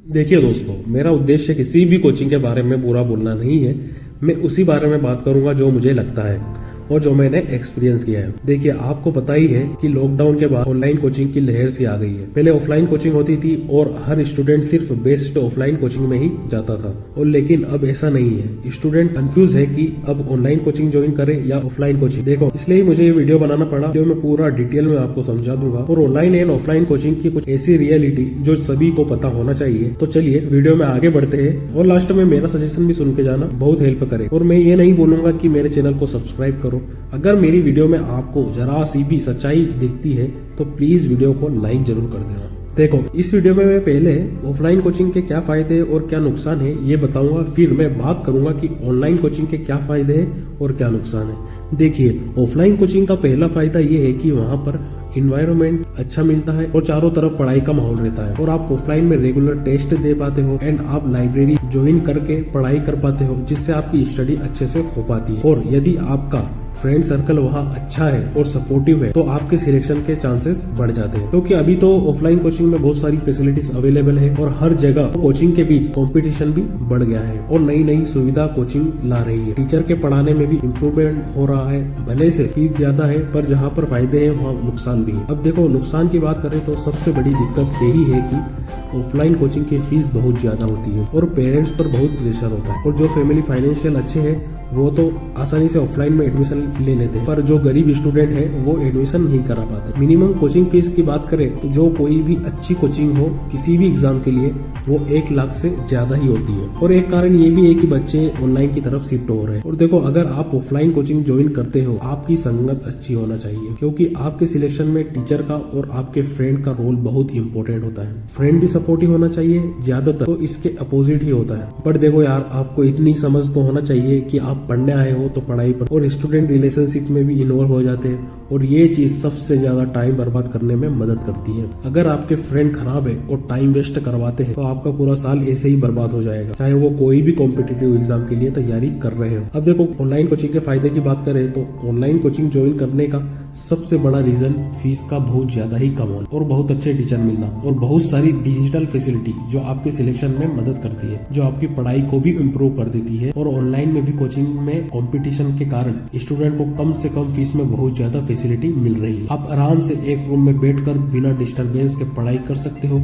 देखिए दोस्तों, मेरा उद्देश्य किसी भी कोचिंग के बारे में बुरा बोलना नहीं है। मैं उसी बारे में बात करूंगा जो मुझे लगता है और जो मैंने एक्सपीरियंस किया है। देखिए, आपको पता ही है कि लॉकडाउन के बाद ऑनलाइन कोचिंग की लहर सी आ गई है। पहले ऑफलाइन कोचिंग होती थी और हर स्टूडेंट सिर्फ बेस्ट ऑफलाइन कोचिंग में ही जाता था, और लेकिन अब ऐसा नहीं है। स्टूडेंट कंफ्यूज है कि अब ऑनलाइन कोचिंग ज्वाइन करे या ऑफलाइन कोचिंग। देखो, इसलिए मुझे ये वीडियो बनाना पड़ा जो मैं पूरा डिटेल में आपको समझा दूंगा, और ऑनलाइन एंड ऑफलाइन कोचिंग की कुछ ऐसी रियलिटी जो सभी को पता होना चाहिए। तो चलिए वीडियो में आगे बढ़ते हैं, और लास्ट में मेरा सजेशन भी सुन के जाना, बहुत हेल्प करे। और मैं ये नहीं बोलूंगा कि मेरे चैनल को सब्सक्राइब करो। अगर मेरी वीडियो में आपको जरा सी भी सच्चाई दिखती है तो प्लीज वीडियो को लाइक जरूर कर देना। देखो, इस वीडियो में मैं पहले ऑफलाइन कोचिंग के क्या फायदे और क्या नुकसान है ये बताऊंगा, फिर मैं बात करूंगा कि ऑनलाइन कोचिंग के क्या फायदे हैं और क्या नुकसान है। देखिए, ऑफलाइन कोचिंग का पहला फायदा ये है कि वहाँ पर इन्वायरमेंट अच्छा मिलता है और चारों तरफ पढ़ाई का माहौल रहता है, और आप ऑफलाइन में रेगुलर टेस्ट दे पाते हो एंड आप लाइब्रेरी ज्वाइन करके पढ़ाई कर पाते हो, जिससे आपकी स्टडी अच्छे से हो पाती है। और यदि आपका फ्रेंड सर्कल वहाँ अच्छा है और सपोर्टिव है तो आपके सिलेक्शन के चांसेस बढ़ जाते हैं, क्योंकि अभी तो ऑफलाइन कोचिंग में बहुत सारी फैसिलिटीज अवेलेबल है और हर जगह कोचिंग के बीच कंपटीशन भी बढ़ गया है और नई नई सुविधा कोचिंग ला रही है। टीचर के पढ़ाने में भी इम्प्रूवमेंट हो रहा है। भले से फीस ज्यादा है पर जहाँ पर फायदे हैं वहाँ नुकसान भी है। अब देखो, नुकसान की बात करें तो सबसे बड़ी दिक्कत यही है कि ऑफलाइन कोचिंग की फीस बहुत ज्यादा होती है और पेरेंट्स पर बहुत प्रेशर होता है, और जो फैमिली फाइनेंशियल अच्छे हैं वो तो आसानी से ऑफलाइन में एडमिशन ले लेते हैं, पर जो गरीब स्टूडेंट है वो एडमिशन नहीं करा पाते। मिनिमम कोचिंग फीस की बात करें तो जो कोई भी अच्छी कोचिंग हो किसी भी एग्जाम के लिए वो 1 लाख से ज्यादा ही होती है। और एक कारण ये भी है कि बच्चे ऑनलाइन की तरफ शिफ्ट हो रहे हैं। और देखो, अगर आप ऑफलाइन कोचिंग ज्वाइन करते हो, आपकी संगत अच्छी होना चाहिए, क्योंकि आपके सिलेक्शन में टीचर का और आपके फ्रेंड का रोल बहुत इंपॉर्टेंट होता है। फ्रेंड भी सपोर्टिव होना चाहिए, ज्यादातर तो इसके अपोजिट ही होता है। पर देखो यार, आपको इतनी समझ तो होना चाहिए कि आप पढ़ने आए हो तो पढ़ाई पर, और स्टूडेंट रिलेशनशिप में भी इन्वॉल्व हो जाते हैं, और ये चीज सबसे ज्यादा टाइम बर्बाद करने में मदद करती है। अगर आपके फ्रेंड खराब है और टाइम वेस्ट करवाते हैं तो आपका पूरा साल ऐसे ही बर्बाद हो जाएगा, चाहे वो कोई भी कॉम्पिटिटिव एग्जाम के लिए तैयारी कर रहे हो। अब देखो, ऑनलाइन कोचिंग के फायदे की बात करें तो ऑनलाइन कोचिंग ज्वाइन करने का सबसे बड़ा रीजन फीस का बहुत ज्यादा ही कम होना और बहुत अच्छे टीचर मिलना और बहुत सारी डिजिटल फैसिलिटी जो आपके सिलेक्शन में मदद करती है, जो आपकी पढ़ाई को भी इम्प्रूव कर देती है। और ऑनलाइन में भी कोचिंग में कंपटीशन के कारण स्टूडेंट को कम से कम फीस में बहुत ज्यादा फैसिलिटी मिल रही है। आप आराम से एक रूम में बैठकर बिना डिस्टरबेंस के पढ़ाई कर सकते हो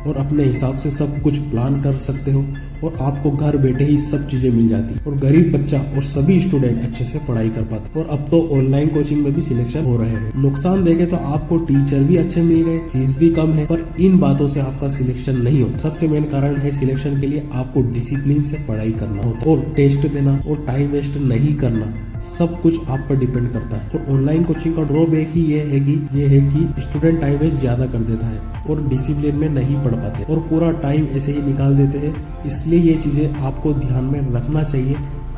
और अपने हिसाब से सब कुछ प्लान कर सकते हो, और आपको घर बैठे ही सब चीजें मिल जाती है, और गरीब बच्चा और सभी स्टूडेंट अच्छे से पढ़ाई कर पाते। और अब तो ऑनलाइन कोचिंग में भी सिलेक्शन हो रहे हैं। नुकसान देखे तो आपको टीचर भी अच्छे मिल गए, फीस भी कम है, पर इन बातों से आपका सिलेक्शन नहीं होता। सबसे मेन कारण है सिलेक्शन के लिए आपको डिसिप्लिन से पढ़ाई करना होता है, और टेस्ट देना और टाइम वेस्ट नहीं करना, सब कुछ आप पर डिपेंड करता है। और ऑनलाइन कोचिंग का ड्रॉबैक ही ये है कि स्टूडेंट टाइम वेस्ट ज्यादा कर देता है और डिसिप्लिन में नहीं पढ़ पाते और पूरा टाइम ऐसे ही निकाल देते हैं। इसलिए ये चीजें आपको ध्यान में रखना चाहिए।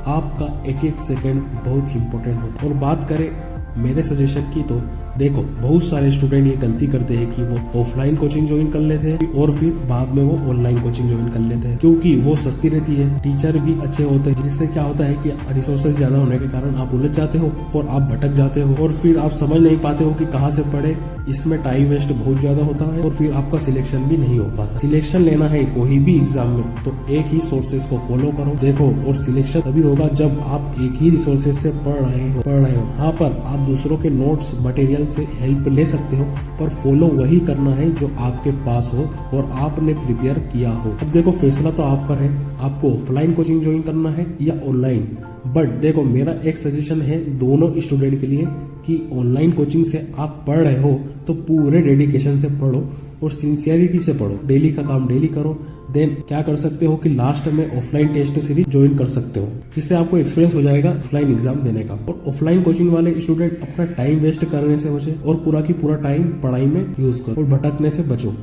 आपका एक एक सेकंड बहुत इंपॉर्टेंट होता है। और बात करें मेरे सजेशन की तो देखो, बहुत सारे स्टूडेंट ये गलती करते हैं कि वो ऑफलाइन कोचिंग ज्वाइन कर लेते हैं और फिर बाद में वो ऑनलाइन कोचिंग ज्वाइन कर लेते हैं, क्योंकि वो सस्ती रहती है, टीचर भी अच्छे होते हैं, जिससे क्या होता है कि रिसोर्सेज ज्यादा होने के कारण आप उलझ जाते हो और आप भटक जाते हो, और फिर आप समझ नहीं पाते हो कि कहाँ से पढ़े। इसमें टाइम वेस्ट बहुत ज्यादा होता है और फिर आपका सिलेक्शन भी नहीं हो पाता। सिलेक्शन लेना है कोई भी एग्जाम में तो एक ही सोर्सेज को फॉलो करो, देखो, और सिलेक्शन तभी होगा जब आप एक ही रिसोर्सेज से पढ़ रहे हो। हाँ, पर आप दूसरों के नोट्स मटेरियल से हेल्प ले सकते हो, पर फॉलो वही करना है जो आपके पास हो और आपने प्रिपेयर किया हो। अब देखो, फैसला तो आप पर है, आपको ऑफलाइन कोचिंग ज्वाइन करना है या ऑनलाइन। बट देखो, मेरा एक सजेशन है दोनों स्टूडेंट के लिए कि ऑनलाइन कोचिंग से आप पढ़ रहे हो तो पूरे डेडिकेशन से पढ़ो और सिंसियरिटी से पढ़ो, डेली का काम डेली करो। देन क्या कर सकते हो कि लास्ट में ऑफलाइन टेस्ट सीरीज ज्वाइन कर सकते हो, जिससे आपको एक्सपीरियंस हो जाएगा ऑफलाइन एग्जाम देने का। और ऑफलाइन कोचिंग वाले स्टूडेंट अपना टाइम वेस्ट करने से बचे और पूरा की पूरा टाइम पढ़ाई में यूज करो और भटकने से बचो।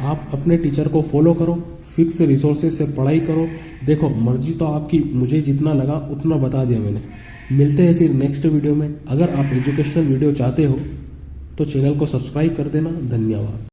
आप अपने टीचर को फॉलो करो, फिक्स रिसोर्सेज से पढ़ाई करो। देखो, मर्जी तो आपकी, मुझे जितना लगा उतना बता दिया मैंने। मिलते हैं फिर नेक्स्ट वीडियो में। अगर आप एजुकेशनल वीडियो चाहते हो तो चैनल को सब्सक्राइब कर देना। धन्यवाद।